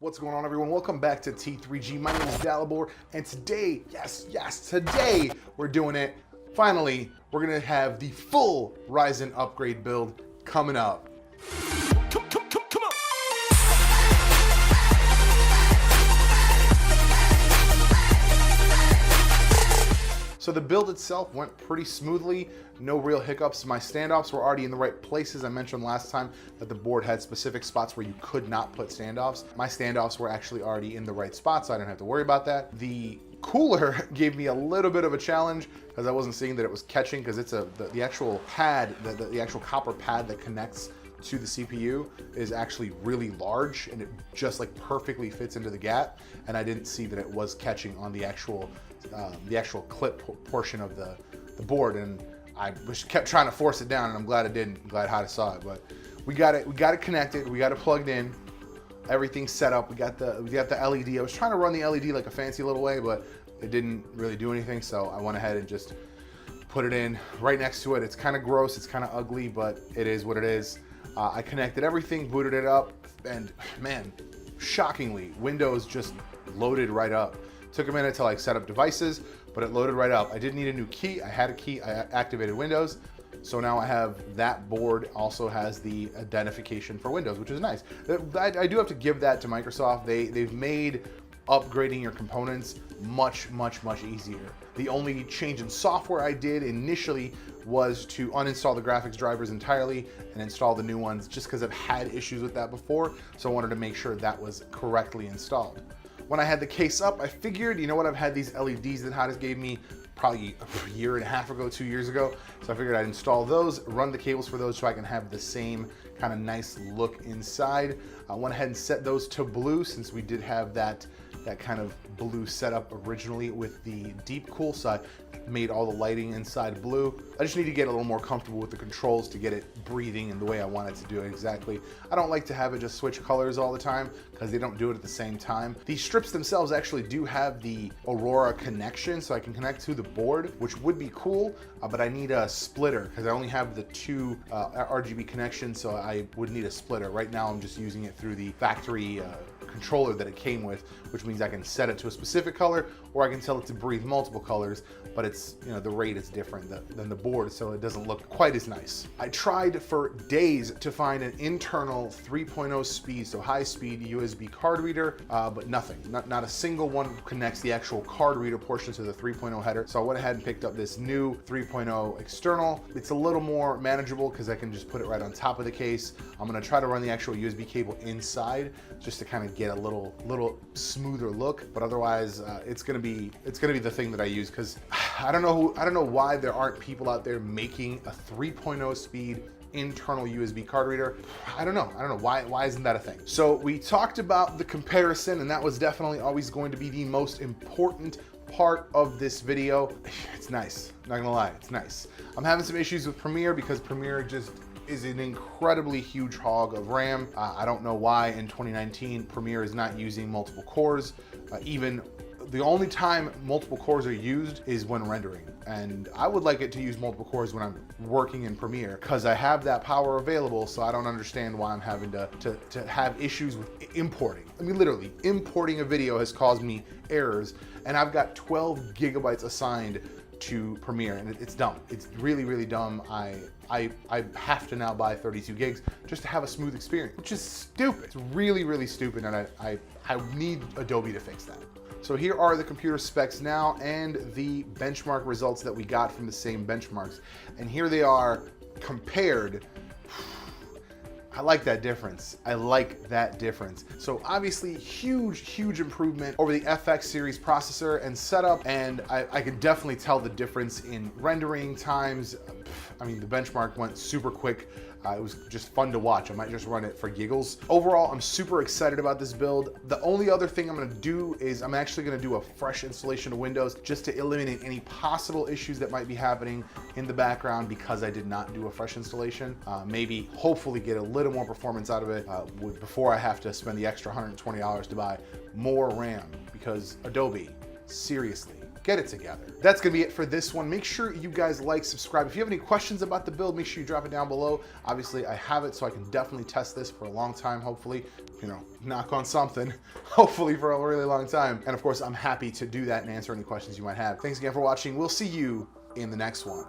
What's going on, everyone? Welcome back to T3G. My name is Dalibor, and today, today we're doing it. Finally, we're gonna have the full Ryzen upgrade build coming up. Come on. So the build itself went pretty smoothly, no real hiccups. My standoffs were already in the right places. I mentioned last time that the board had specific spots where you could not put standoffs. My standoffs were actually already in the right spot, so I didn't have to worry about that. The cooler gave me a little bit of a challenge because I wasn't seeing that it was catching, because it's the actual pad, the actual copper pad that connects to the CPU is actually really large, and it just like perfectly fits into the gap, and I didn't see that it was catching on the actual clip portion of the board, and I kept trying to force it down, and I'm glad it didn't. I'm glad Hada saw it. But we got it connected, we got it plugged in, everything's set up. We got the LED. I was trying to run the LED like a fancy little way, but it didn't really do anything, so I went ahead and just put it in right next to it. It's kind of gross, it's kind of ugly, but it is what it is. I connected everything, booted it up, and man, shockingly, Windows just loaded right up. Took a minute to like set up devices, but it loaded right up. I didn't need a new key. I had a key. I activated Windows. So now I have that board also has the identification for Windows, which is nice. I do have to give that to Microsoft. They've made upgrading your components much easier. The only change in software I did initially was to uninstall the graphics drivers entirely and install the new ones, just because I've had issues with that before. So I wanted to make sure that was correctly installed. When I had the case up, I figured, you know what, I've had these LEDs that Hada gave me probably a year and a half ago, 2 years ago. So I figured I'd install those, run the cables for those so I can have the same kind of nice look inside. I went ahead and set those to blue, since we did have that kind of blue setup originally with the deep cool side. Made all the lighting inside blue. I just need to get a little more comfortable with the controls to get it breathing in the way I want it to do it exactly. I don't like to have it just switch colors all the time, because they don't do it at the same time. These strips themselves actually do have the Aurora connection, so I can connect to the board, which would be cool, but I need a splitter because I only have the two RGB connections, so I would need a splitter. Right now I'm just using it through the factory controller that it came with, which means I can set it to a specific color, or I can tell it to breathe multiple colors, but it's, you know, the rate is different than the board, so it doesn't look quite as nice. I tried for days to find an internal 3.0 speed, so high speed USB card reader, but nothing, not a single one connects the actual card reader portion to the 3.0 header. So I went ahead and picked up this new 3.0 external. It's a little more manageable because I can just put it right on top of the case. I'm gonna try to run the actual USB cable inside just to kind of get a little smoother look, but otherwise it's gonna be the thing that I use, because I don't know why there aren't people out there making a 3.0 speed internal USB card reader. I don't know why isn't that a thing. So we talked about the comparison, and that was definitely always going to be the most important part of this video. It's nice, not gonna lie, it's nice. I'm having some issues with Premiere because Premiere just is an incredibly huge hog of RAM. I don't know why in 2019 Premiere is not using multiple cores. Even the only time multiple cores are used is when rendering, and I would like it to use multiple cores when I'm working in Premiere, because I have that power available. So I don't understand why I'm having to have issues with importing. I mean, literally importing a video has caused me errors, and I've got 12 gigabytes assigned to Premiere, and it's dumb. It's really dumb. I have to now buy 32 gigs just to have a smooth experience, which is stupid. It's really stupid, and I need Adobe to fix that. So here are the computer specs now and the benchmark results that we got from the same benchmarks. And here they are compared. I like that difference. I like that difference. So obviously huge improvement over the FX series processor and setup, and I can definitely tell the difference in rendering times. I mean, the benchmark went super quick. It was just fun to watch. I might just run it for giggles. Overall, I'm super excited about this build. The only other thing I'm gonna do is I'm actually gonna do a fresh installation of Windows just to eliminate any possible issues that might be happening in the background because I did not do a fresh installation. Maybe, hopefully get a little more performance out of it before I have to spend the extra $120 to buy more RAM, because Adobe, seriously, get it together. That's gonna be it for this one. Make sure you guys like, subscribe. If you have any questions about the build, make sure you drop it down below. Obviously, I have it so I can definitely test this for a long time, hopefully, you know, knock on something, hopefully for a really long time. And of course, I'm happy to do that and answer any questions you might have. Thanks again for watching. We'll see you in the next one.